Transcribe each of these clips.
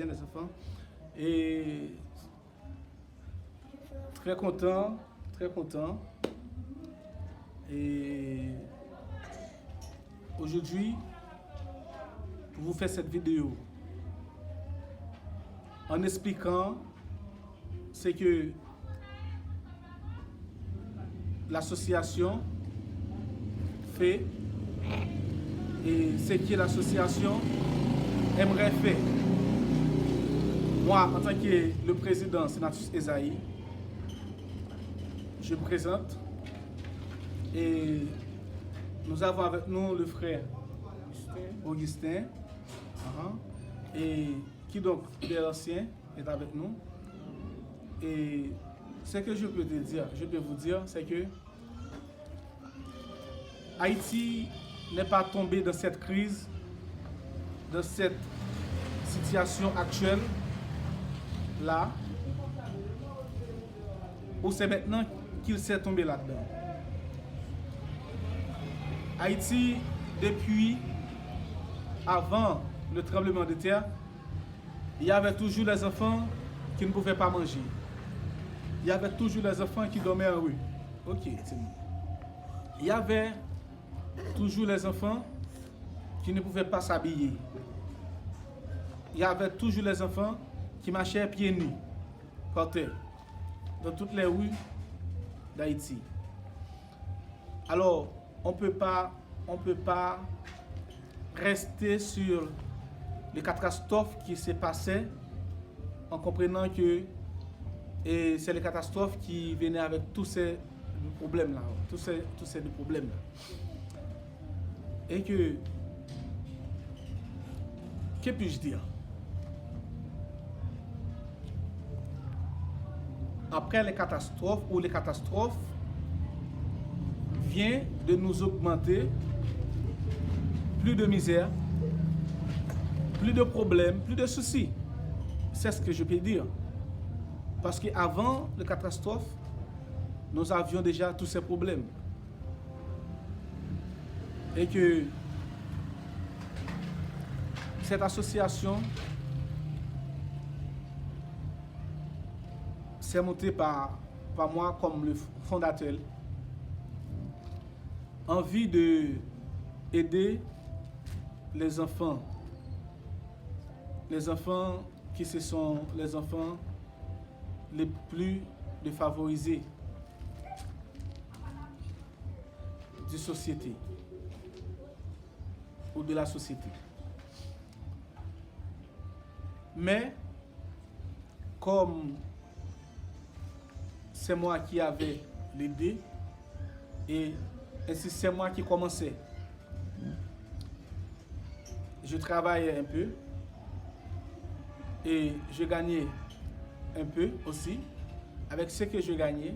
bien les enfants. Et très content, très content. Et aujourd'hui, pour vous faire cette vidéo, en expliquant ce que l'association fait et ce que l'association aimerait faire. Moi, en tant que le président Senatus Esaïe, je me présente et nous avons avec nous le frère Augustin, et qui donc est l'ancien, est avec nous. Et ce que je peux vous dire, c'est que Haïti n'est pas tombé dans cette crise, dans cette situation actuelle là, où c'est maintenant qu'il s'est tombé là-dedans. Haïti, depuis avant le tremblement de terre, il y avait toujours les enfants qui ne pouvaient pas manger. Il y avait toujours les enfants qui dormaient en rue. Ok, c'est bon. Il y avait toujours les enfants qui ne pouvaient pas s'habiller. Il y avait toujours les enfants qui marchaient pieds nus, par terre, dans toutes les rues d'Haïti. Alors, on peut pas rester sur les catastrophes qui se passaient en comprenant que c'est les catastrophes qui venaient avec tous ces problèmes-là, tous ces problèmes-là. Et que puis-je dire? Après les catastrophes, ou les catastrophes viennent de nous augmenter plus de misère, plus de problèmes, plus de soucis. C'est ce que je peux dire. Parce qu'avant les catastrophes, nous avions déjà tous ces problèmes. Et que cette association s'est montée par moi comme le fondateur, envie de aider les enfants qui ce sont les enfants les plus défavorisés de société ou de la société. Mais comme c'est moi qui avais l'idée et ainsi c'est moi qui commençais, je travaillais un peu et je gagnais un peu aussi. Avec ce que je gagnais,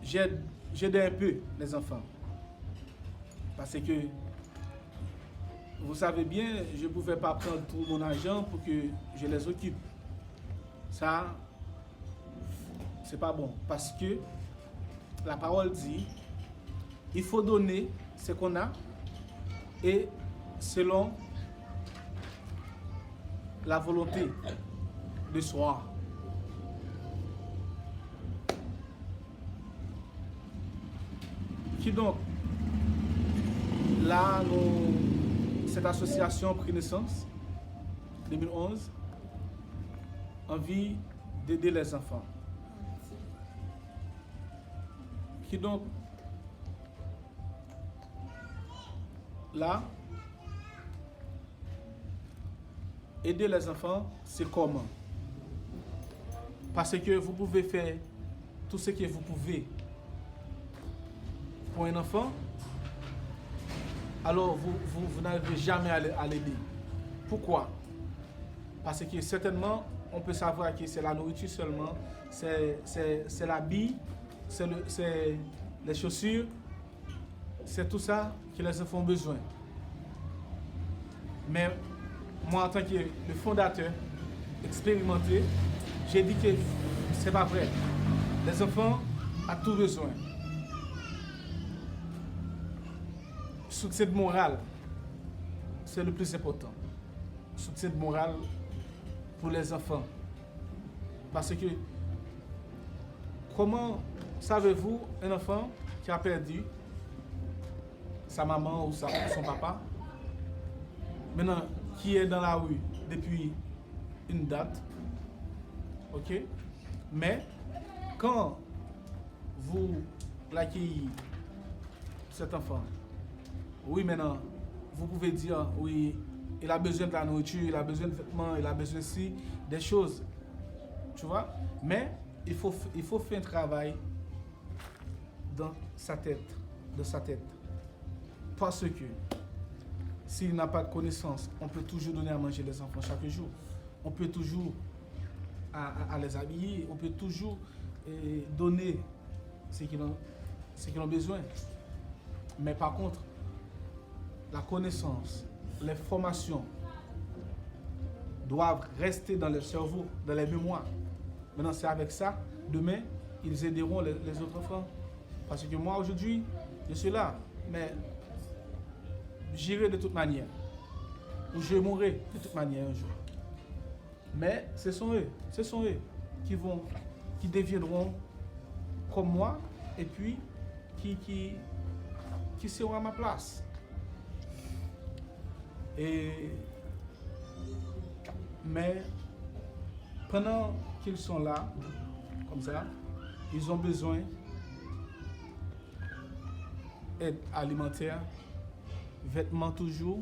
j'aidais un peu les enfants. Parce que, vous savez bien, je ne pouvais pas prendre tout mon argent pour que je les occupe. Ça, c'est pas bon. Parce que la parole dit, il faut donner ce qu'on a et selon la volonté de soi. Qui donc, là, cette association a pris naissance, 2011, envie d'aider les enfants. Qui donc, là, aider les enfants, c'est comment? Parce que vous pouvez faire tout ce que vous pouvez pour un enfant, alors vous n'arrivez jamais à l'aider. Pourquoi? Parce que certainement, on peut savoir que c'est la nourriture seulement, c'est l'habit, c'est les chaussures, c'est tout ça que les enfants ont besoin. Mais moi, en tant que le fondateur expérimenté, j'ai dit que c'est pas vrai. Les enfants ont tout besoin. Soutien moral, c'est le plus important. soutien moral pour les enfants. Parce que, comment savez-vous un enfant qui a perdu sa maman ou son papa, maintenant qui est dans la rue depuis une date, ok? Mais quand vous l'accueillez, cet enfant, oui, maintenant, vous pouvez dire, oui, il a besoin de la nourriture, il a besoin de vêtements, il a besoin aussi des choses, tu vois? Mais il faut faire un travail dans sa tête, Parce que s'il n'a pas de connaissance, on peut toujours donner à manger les enfants chaque jour. On peut toujours à les habiller, on peut toujours donner ce qu'ils ont besoin. Mais par contre, la connaissance, les formations doivent rester dans le cerveau, dans les mémoires. Maintenant, c'est avec ça, demain, ils aideront les autres enfants. Parce que moi, aujourd'hui, je suis là, mais j'irai de toute manière. Ou je mourrai de toute manière un jour. Mais ce sont eux qui deviendront comme moi et puis qui seront à ma place. Mais pendant qu'ils sont là, comme ça, ils ont besoin d'aide alimentaire, vêtements toujours,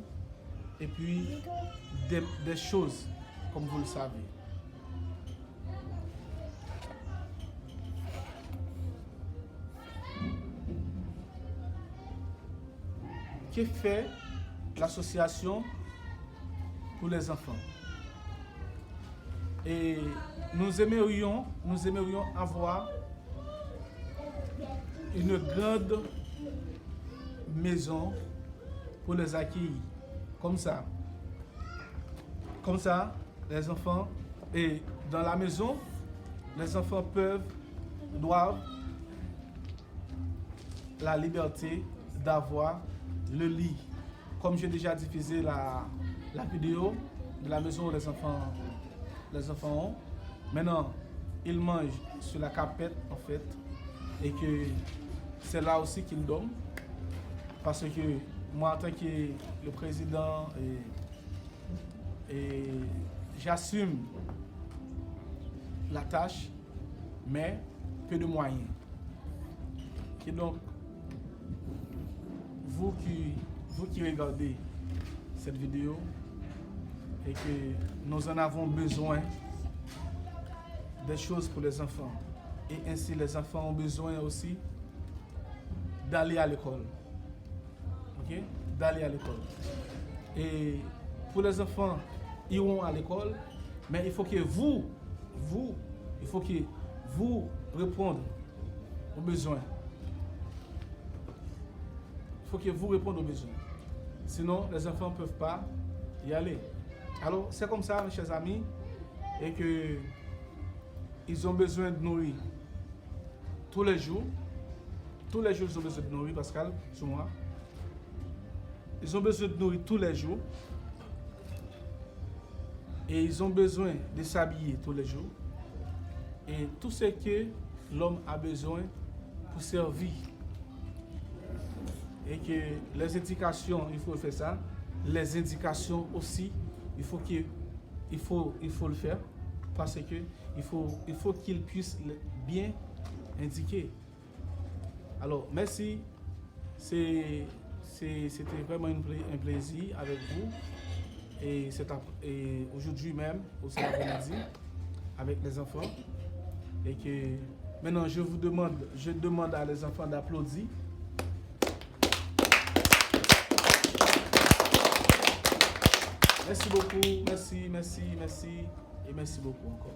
et puis des choses, comme vous le savez. Que fait l'association pour les enfants? Et nous aimerions avoir une grande maison pour les accueillir. Comme ça, les enfants, et dans la maison, les enfants doivent la liberté d'avoir le lit. Comme j'ai déjà diffusé la vidéo de la maison où les enfants ont. Maintenant, ils mangent sur la carpette en fait, et que c'est là aussi qu'ils dorment. Parce que moi, en tant que le président, et j'assume la tâche, mais peu de moyens. Et donc, vous qui regardez cette vidéo, et que nous en avons besoin des choses pour les enfants. Et ainsi, les enfants ont besoin aussi d'aller à l'école. Ok? D'aller à l'école. Et pour les enfants, ils iront à l'école, mais il faut que vous répondez aux besoins. Il faut que vous répondiez aux besoins. Sinon, les enfants ne peuvent pas y aller. Alors, c'est comme ça, mes chers amis, et que ils ont besoin de nourrir tous les jours. Tous les jours, ils ont besoin de nourrir, Pascal, sur moi. Ils ont besoin de nourrir tous les jours. Et ils ont besoin de s'habiller tous les jours. Et tout ce que l'homme a besoin pour servir. Et que les indications, il faut faire ça. Les indications aussi, il faut le faire. Parce que il faut qu'il puisse bien indiquer. Alors, merci. C'était vraiment un plaisir avec vous. Et aujourd'hui même, au après-midi, avec les enfants. Et que maintenant, je demande à les enfants d'applaudir. Merci beaucoup, merci. Et merci beaucoup encore.